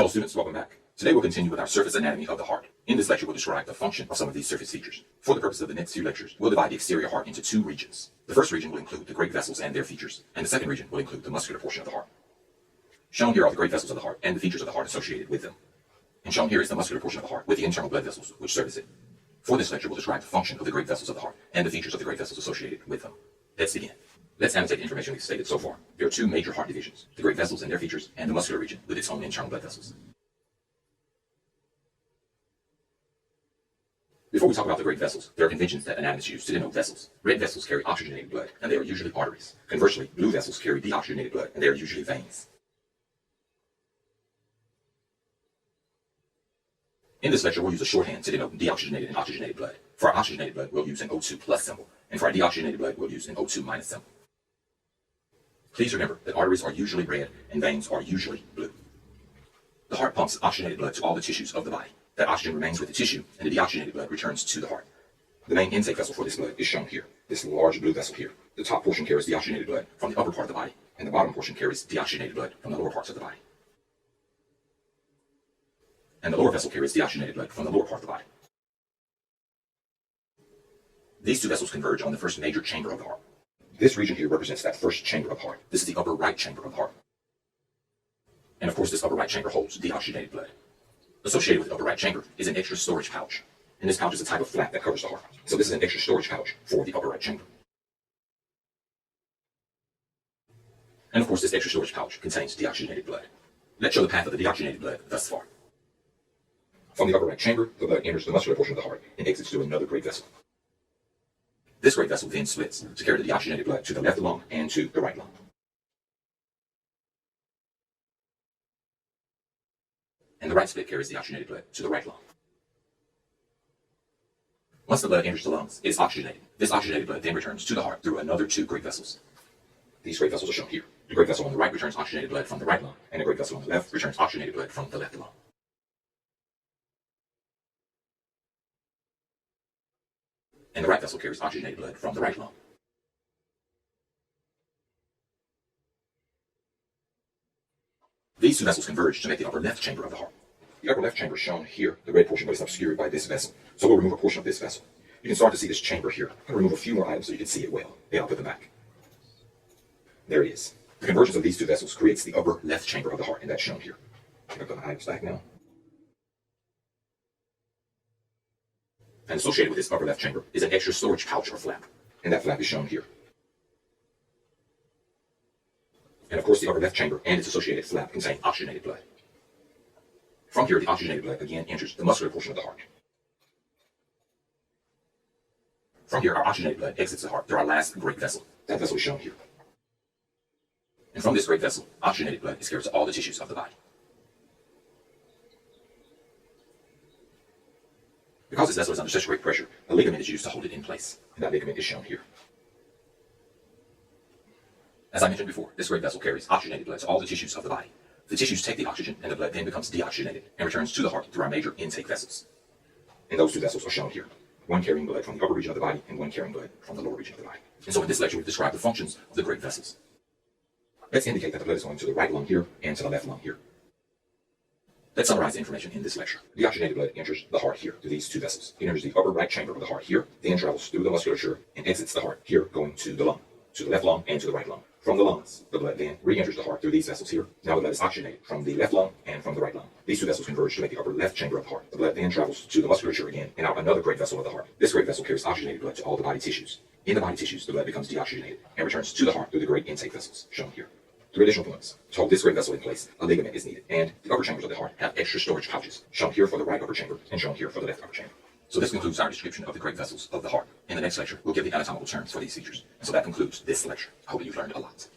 Hello students, welcome back. Today we'll continue with our surface anatomy of the heart. In this lecture we'll describe the function of some of these surface features. For the purpose of the next few lectures, we'll divide the exterior heart into two regions. The first region will include the great vessels and their features, and the second region will include the muscular portion of the heart. Shown here are the great vessels of the heart and the features of the heart associated with them. And shown here is the muscular portion of the heart with the internal blood vessels which service it. For this lecture we'll describe the function of the great vessels of the heart and the features of the great vessels associated with them. Let's begin. Let's annotate the information we've stated so far. There are two major heart divisions, the great vessels and their features, and the muscular region with its own internal blood vessels. Before we talk about the great vessels, there are conventions that anatomists use to denote vessels. Red vessels carry oxygenated blood, and they are usually arteries. Conversely, blue vessels carry deoxygenated blood, and they are usually veins. In this lecture, we'll use a shorthand to denote deoxygenated and oxygenated blood. For our oxygenated blood, we'll use an O2 plus symbol, and for our deoxygenated blood, we'll use an O2 minus symbol. Please remember that arteries are usually red, and veins are usually blue. The heart pumps oxygenated blood to all the tissues of the body. That oxygen remains with the tissue, and the deoxygenated blood returns to the heart. The main intake vessel for this blood is shown here, this large blue vessel here. The top portion carries deoxygenated blood from the upper part of the body, and the bottom portion carries deoxygenated blood from the lower parts of the body. And the lower vessel carries deoxygenated blood from the lower part of the body. These two vessels converge on the first major chamber of the heart. This region here represents that first chamber of the heart. This is the upper right chamber of the heart. And of course, this upper right chamber holds deoxygenated blood. Associated with the upper right chamber is an extra storage pouch. And this pouch is a type of flap that covers the heart. So this is an extra storage pouch for the upper right chamber. And of course, this extra storage pouch contains deoxygenated blood. Let's show the path of the deoxygenated blood thus far. From the upper right chamber, the blood enters the muscular portion of the heart and exits through another great vessel. This great vessel then splits to carry the deoxygenated blood to the left lung and to the right lung. And the right split carries the oxygenated blood to the right lung. Once the blood enters the lungs, it is oxygenated. This oxygenated blood then returns to the heart through another two great vessels. These great vessels are shown here. The great vessel on the right returns oxygenated blood from the right lung, and the great vessel on the left returns oxygenated blood from the left lung. And the right vessel carries oxygenated blood from the right lung. These two vessels converge to make the upper left chamber of the heart. The upper left chamber is shown here, the red portion, but it's obscured by this vessel. So we'll remove a portion of this vessel. You can start to see this chamber here. I'm going to remove a few more items so you can see it well. Then I'll put them back. There it is. The convergence of these two vessels creates the upper left chamber of the heart, and that's shown here. I'm going to put my items back now. And associated with this upper left chamber is an extra storage pouch or flap, and that flap is shown here. And of course, the upper left chamber and its associated flap contain oxygenated blood. From here, the oxygenated blood again enters the muscular portion of the heart. From here, our oxygenated blood exits the heart through our last great vessel. That vessel is shown here. And from this great vessel, oxygenated blood is carried to all the tissues of the body. Because this vessel is under such great pressure, a ligament is used to hold it in place, and that ligament is shown here. As I mentioned before, this great vessel carries oxygenated blood to all the tissues of the body. The tissues take the oxygen, and the blood then becomes deoxygenated and returns to the heart through our major intake vessels. And those two vessels are shown here, one carrying blood from the upper region of the body and one carrying blood from the lower region of the body. And so in this lecture, we've described the functions of the great vessels. Let's indicate that the blood is going to the right lung here and to the left lung here. Let's summarize the information in this lecture. The oxygenated blood enters the heart here through these two vessels. It enters the upper right chamber of the heart here, then travels through the musculature and exits the heart here, going to the lung, to the left lung and to the right lung. From the lungs, the blood then re-enters the heart through these vessels here. Now the blood is oxygenated from the left lung and from the right lung. These two vessels converge to make the upper left chamber of the heart. The blood then travels to the musculature again and out another great vessel of the heart. This great vessel carries oxygenated blood to all the body tissues. In the body tissues, the blood becomes deoxygenated and returns to the heart through the great intake vessels, shown here. 3 additional points. To hold this great vessel in place, a ligament is needed, and the upper chambers of the heart have extra storage pouches, shown here for the right upper chamber and shown here for the left upper chamber. So this concludes our description of the great vessels of the heart. In the next lecture, we'll give the anatomical terms for these features. And so that concludes this lecture. I hope that you've learned a lot.